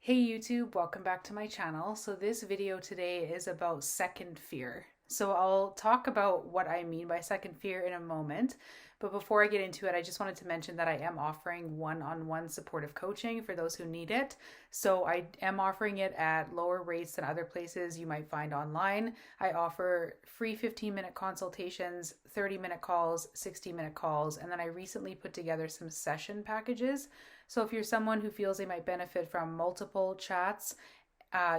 Hey YouTube, welcome back to my channel. So this video today is about second fear. So I'll talk about what I mean by second fear in a moment. But before I get into it, I just wanted to mention that I am offering one-on-one supportive coaching for those who need it. So I am offering it at lower rates than other places you might find online. I offer free 15-minute consultations, 30-minute calls, 60-minute calls, and then I recently put together some session packages. So if you're someone who feels they might benefit from multiple chats,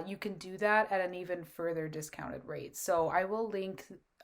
you can do that at an even further discounted rate. So I will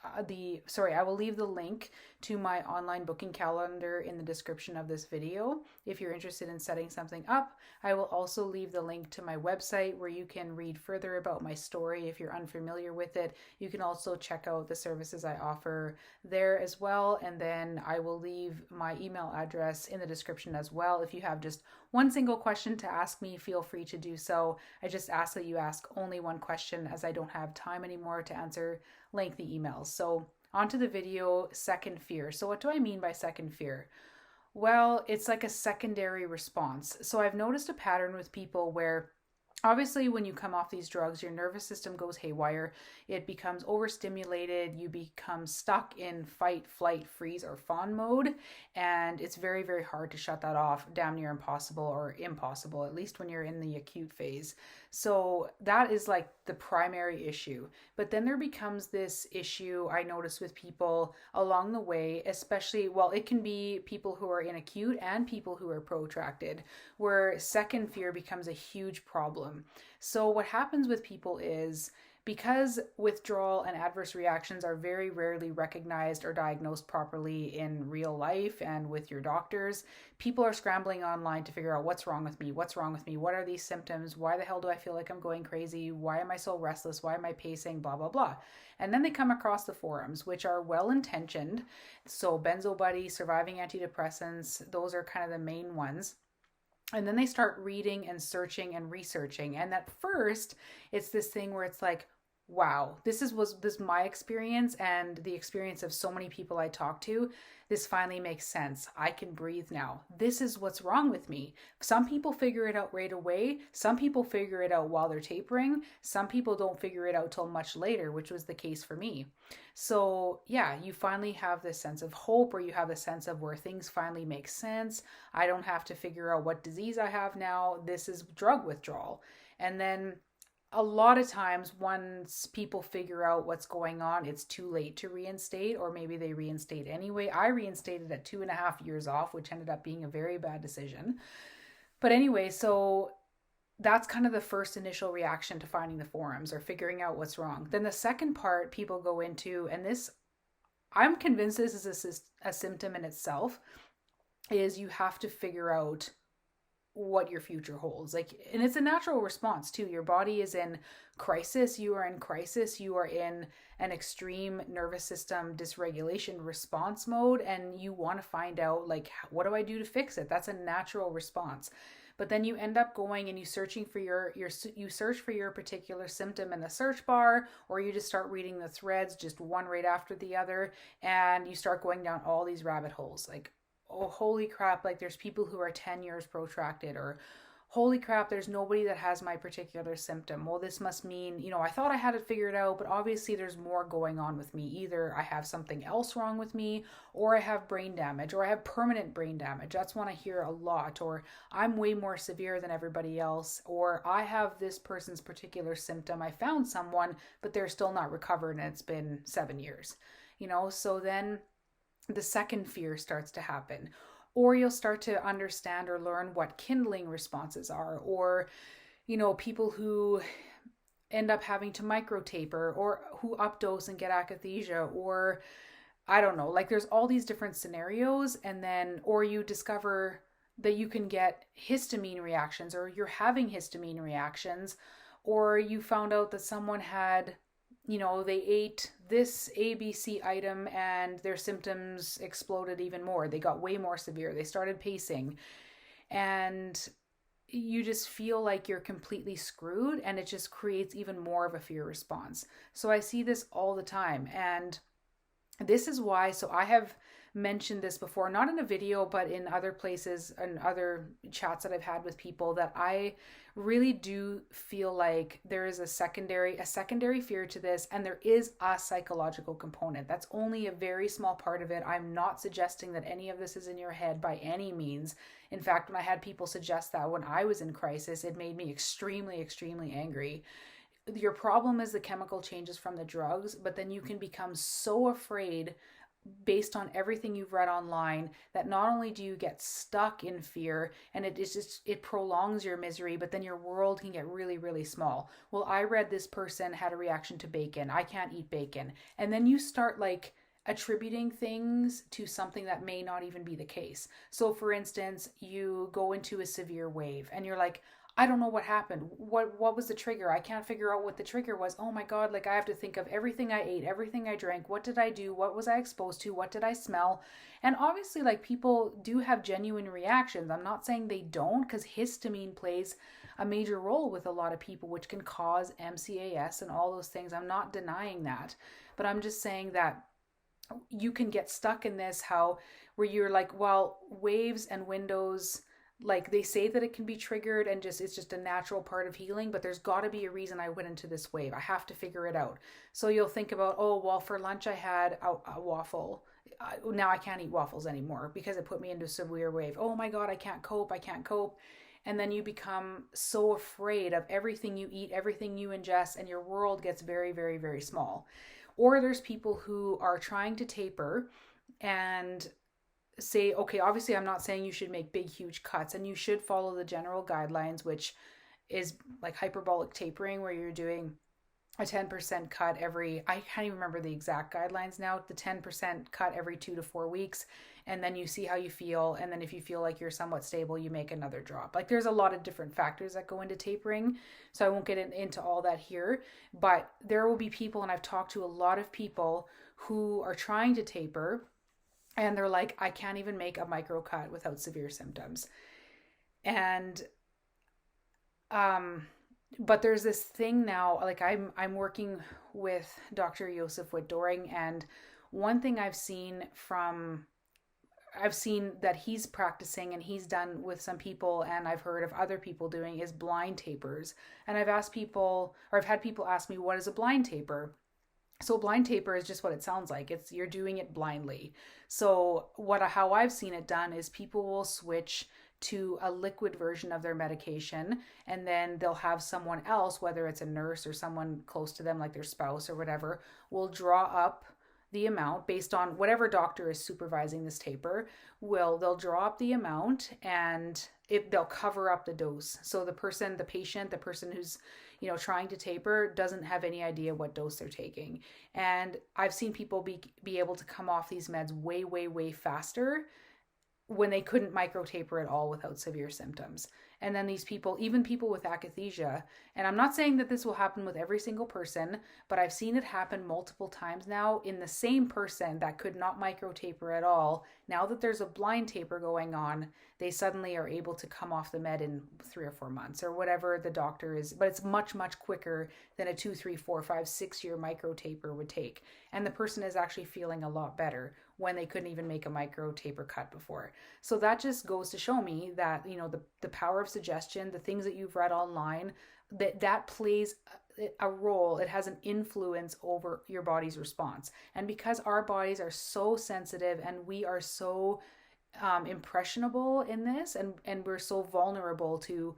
I will leave the link to my online booking calendar in the description of this video if you're interested in setting something up. I will also leave the link to my website where you can read further about my story if you're unfamiliar with it. You can also check out the services I offer there as well. And then I will leave my email address in the description as well. If you have just one single question to ask me, feel free to do so. I just ask that you ask only one question as I don't have time anymore to answer lengthy emails. So onto the video, second fear. So what do I mean by second fear? Well, it's like a secondary response. So I've noticed a pattern with people where obviously when you come off these drugs, your nervous system goes haywire. It becomes overstimulated. You become stuck in fight, flight, freeze, or fawn mode. And it's very, very hard to shut that off. Damn near impossible, or impossible, at least when you're in the acute phase. So that is like the primary issue. But then there becomes this issue I notice with people along the way, especially, well, it can be people who are in acute and people who are protracted, where second fear becomes a huge problem. So what happens with people is, because withdrawal and adverse reactions are very rarely recognized or diagnosed properly in real life and with your doctors, people are scrambling online to figure out what's wrong with me, what are these symptoms, why the hell do I feel like I'm going crazy, why am I so restless, why am I pacing, blah, blah, blah. And then they come across the forums, which are well-intentioned. So Benzo Buddy, surviving antidepressants, those are kind of the main ones. And then they start reading and searching and researching. And at first, it's this thing where it's like, wow, was this my experience and the experience of so many people I talk to. This finally makes sense. I can breathe now. This is what's wrong with me. Some people figure it out right away. Some people figure it out while they're tapering. Some people don't figure it out till much later, which was the case for me. So yeah, you finally have this sense of hope, or you have a sense of where things finally make sense. I don't have to figure out what disease I have now. This is drug withdrawal. And then a lot of times once people figure out what's going on, it's too late to reinstate, or maybe they reinstate anyway. I reinstated at 2.5 years off, which ended up being a very bad decision. But anyway, so that's kind of the first initial reaction to finding the forums or figuring out what's wrong. Then the second part people go into, and this, I'm convinced this is a symptom in itself, is you have to figure out what your future holds. Like, and it's a natural response too. Your body is in crisis. You are in crisis. You are in an extreme nervous system dysregulation response mode, and you want to find out, like, what do I do to fix it? That's a natural response. But then you end up going and you searching for you search for your particular symptom in the search bar, or you just start reading the threads, just one right after the other, and you start going down all these rabbit holes. Like, oh, holy crap, like there's people who are 10 years protracted, or holy crap, there's nobody that has my particular symptom. Well, this must mean, I thought I had it figured out, but obviously there's more going on with me. Either I have something else wrong with me, or I have brain damage, or I have permanent brain damage. That's one I hear a lot. Or I'm way more severe than everybody else, or I have this person's particular symptom. I found someone, but they're still not recovered and it's been 7 years. So then the second fear starts to happen, or you'll start to understand or learn what kindling responses are, or people who end up having to microtaper, or who updose and get akathisia, or I don't know, like there's all these different scenarios. And then, or you discover that you can get histamine reactions, or you're having histamine reactions, or you found out that someone had, they ate this ABC item and their symptoms exploded even more. They got way more severe. They started pacing, and you just feel like you're completely screwed, and it just creates even more of a fear response. So I see this all the time, and this is why. So I have mentioned this before, not in a video, but in other places and other chats that I've had with people, that I really do feel like there is a secondary fear to this, and there is a psychological component. That's only a very small part of it. I'm not suggesting that any of this is in your head by any means. In fact, when I had people suggest that when I was in crisis, it made me extremely, extremely angry. Your problem is the chemical changes from the drugs, but then you can become so afraid based on everything you've read online that not only do you get stuck in fear, and it prolongs your misery, but then your world can get really, really small. Well, I read this person had a reaction to bacon, I can't eat bacon, and then you start like attributing things to something that may not even be the case. So for instance, you go into a severe wave and you're like, I don't know what happened. What was the trigger? I can't figure out what the trigger was. Oh my God, like I have to think of everything I ate, everything I drank. What did I do? What was I exposed to? What did I smell? And obviously, like, people do have genuine reactions. I'm not saying they don't, because histamine plays a major role with a lot of people, which can cause MCAS and all those things. I'm not denying that. But I'm just saying that you can get stuck in this, where you're like, well, waves and windows, like they say that it can be triggered and it's just a natural part of healing, but there's got to be a reason I went into this wave. I have to figure it out. So you'll think about, oh, well, for lunch I had a waffle. Now I can't eat waffles anymore because it put me into a severe wave. Oh my God, I can't cope. And then you become so afraid of everything you eat, everything you ingest, and your world gets very, very, very small. Or there's people who are trying to taper and say, okay, obviously I'm not saying you should make big, huge cuts, and you should follow the general guidelines, which is like hyperbolic tapering, where you're doing a 10% cut I can't even remember the exact guidelines now, the 10% cut every 2 to 4 weeks. And then you see how you feel. And then if you feel like you're somewhat stable, you make another drop. Like there's a lot of different factors that go into tapering. So I won't get into all that here, but there will be people, and I've talked to a lot of people who are trying to taper, and they're like, I can't even make a micro cut without severe symptoms. And, but there's this thing now, like I'm working with Dr. Joseph Witt-Doring, and one thing I've seen that he's practicing and he's done with some people, and I've heard of other people doing, is blind tapers. And I've had people ask me, what is a blind taper? So blind taper is just what it sounds like. You're doing it blindly. So how I've seen it done is people will switch to a liquid version of their medication, and then they'll have someone else, whether it's a nurse or someone close to them, like their spouse or whatever, will draw up the amount based on whatever doctor is supervising this taper. They'll draw up the amount, and they'll cover up the dose. So the person who's trying to taper doesn't have any idea what dose they're taking. And I've seen people be able to come off these meds way, way, way faster when they couldn't micro taper at all without severe symptoms. And then these people, even people with akathisia, and I'm not saying that this will happen with every single person, but I've seen it happen multiple times now in the same person that could not micro taper at all. Now that there's a blind taper going on, they suddenly are able to come off the med in 3 or 4 months or whatever the doctor is, but it's much, much quicker than a 2, 3, 4, 5, 6 year micro taper would take. And the person is actually feeling a lot better when they couldn't even make a micro taper cut before. So that just goes to show me that, the power of suggestion, the things that you've read online, that plays a role. It has an influence over your body's response. And because our bodies are so sensitive and we are so impressionable in this, and we're so vulnerable to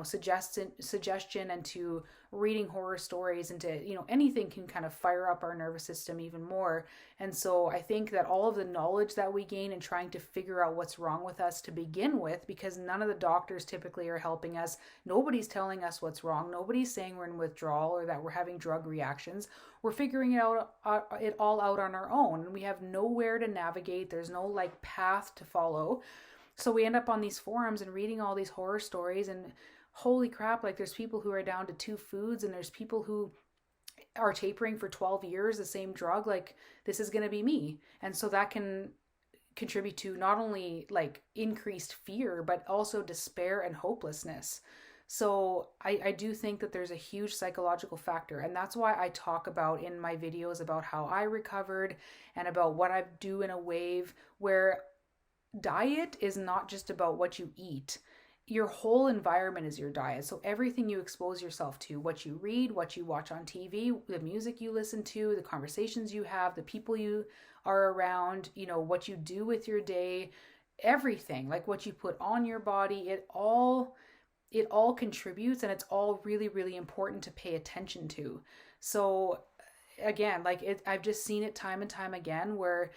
suggestion and to reading horror stories, and to anything can kind of fire up our nervous system even more. And so I think that all of the knowledge that we gain in trying to figure out what's wrong with us to begin with, because none of the doctors typically are helping us, nobody's telling us what's wrong, nobody's saying we're in withdrawal or that we're having drug reactions, we're figuring it all out on our own, and we have nowhere to navigate. There's no path to follow. So we end up on these forums and reading all these horror stories, and holy crap, there's people who are down to 2 foods, and there's people who are tapering for 12 years, the same drug. This is going to be me. And so that can contribute to not only increased fear, but also despair and hopelessness. So I do think that there's a huge psychological factor. And that's why I talk about in my videos about how I recovered and about what I do in a wave, where diet is not just about what you eat. Your whole environment is your diet. So everything you expose yourself to, what you read, what you watch on TV, the music you listen to, the conversations you have, the people you are around, what you do with your day, everything, like what you put on your body, it all contributes, and it's all really, really important to pay attention to. So again, I've just seen it time and time again where,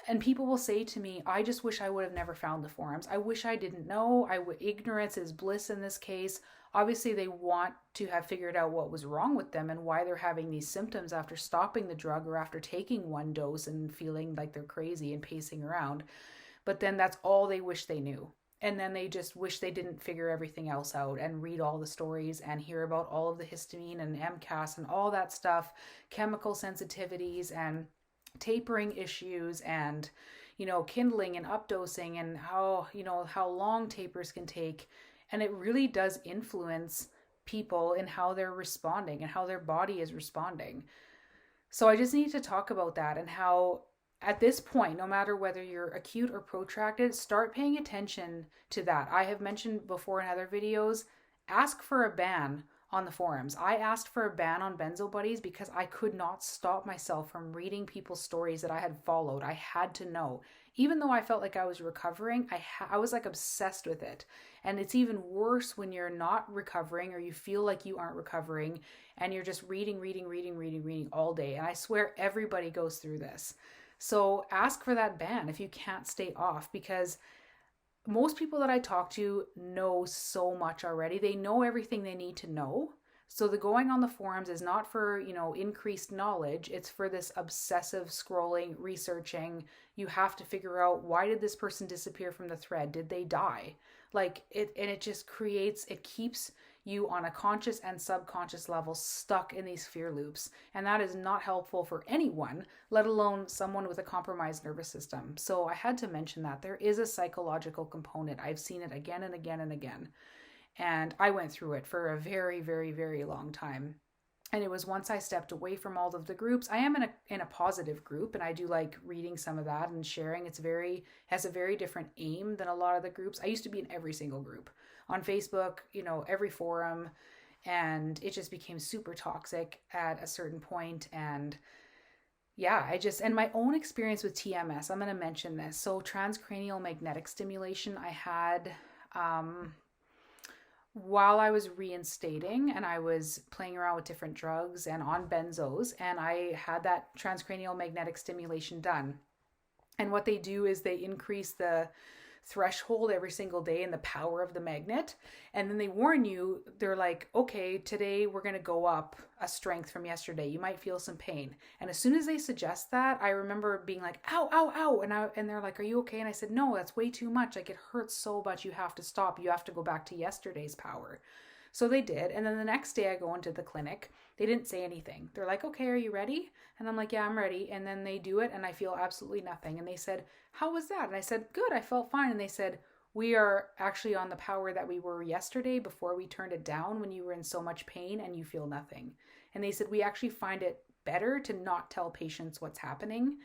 and people will say to me, I just wish I would have never found the forums. I wish I didn't know. Ignorance is bliss in this case. Obviously, they want to have figured out what was wrong with them and why they're having these symptoms after stopping the drug or after taking one dose and feeling like they're crazy and pacing around. But then that's all they wish they knew. And then they just wish they didn't figure everything else out and read all the stories and hear about all of the histamine and MCAS and all that stuff, chemical sensitivities and tapering issues and kindling and updosing and how long tapers can take. And it really does influence people in how they're responding and how their body is responding. So I just need to talk about that, and how at this point, no matter whether you're acute or protracted, start paying attention to that. I have mentioned before in other videos, ask for a ban on the forums. I asked for a ban on Benzo Buddies because I could not stop myself from reading people's stories that I had followed. I had to know. Even though I felt like I was recovering, I was like obsessed with it. And it's even worse when you're not recovering or you feel like you aren't recovering and you're just reading all day. And I swear everybody goes through this. So ask for that ban if you can't stay off, because most people that I talk to know so much already. They know everything they need to know. So the going on the forums is not for, increased knowledge. It's for this obsessive scrolling, researching. You have to figure out, why did this person disappear from the thread? Did they die? It just keeps you on a conscious and subconscious level stuck in these fear loops. And that is not helpful for anyone, let alone someone with a compromised nervous system. So I had to mention that there is a psychological component. I've seen it again and again and again. And I went through it for a very, very, very long time. And it was once I stepped away from all of the groups. I am in a positive group, and I do like reading some of that and sharing. Has a very different aim than a lot of the groups. I used to be in every single group on Facebook, every forum, and it just became super toxic at a certain point. And yeah, and my own experience with TMS, I'm going to mention this. So transcranial magnetic stimulation I had, while I was reinstating, and I was playing around with different drugs and on benzos, and I had that transcranial magnetic stimulation done. And what they do is they increase the threshold every single day and the power of the magnet. And then they warn you, they're like, okay, today we're going to go up a strength from yesterday. You might feel some pain. And as soon as they suggest that, I remember being like, ow, ow, ow. And they're like, are you okay? And I said, no, that's way too much. Like, it hurts so much. You have to stop. You have to go back to yesterday's power. So they did. And then the next day I go into the clinic. They didn't say anything. They're like, okay, are you ready? And I'm like, yeah, I'm ready. And then they do it and I feel absolutely nothing. And they said, how was that? And I said, good, I felt fine. And they said, we are actually on the power that we were yesterday before we turned it down when you were in so much pain and you feel nothing. And they said, we actually find it better to not tell patients what's happening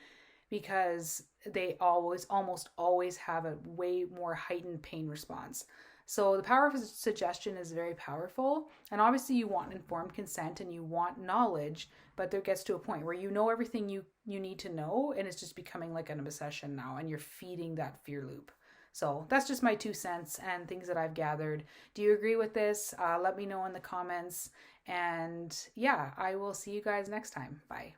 because they almost always have a way more heightened pain response. So the power of suggestion is very powerful. And obviously you want informed consent and you want knowledge, but there gets to a point where you know everything you need to know, and it's just becoming like an obsession now, and you're feeding that fear loop. So that's just my 2 cents and things that I've gathered. Do you agree with this? Let me know in the comments. And yeah, I will see you guys next time. Bye.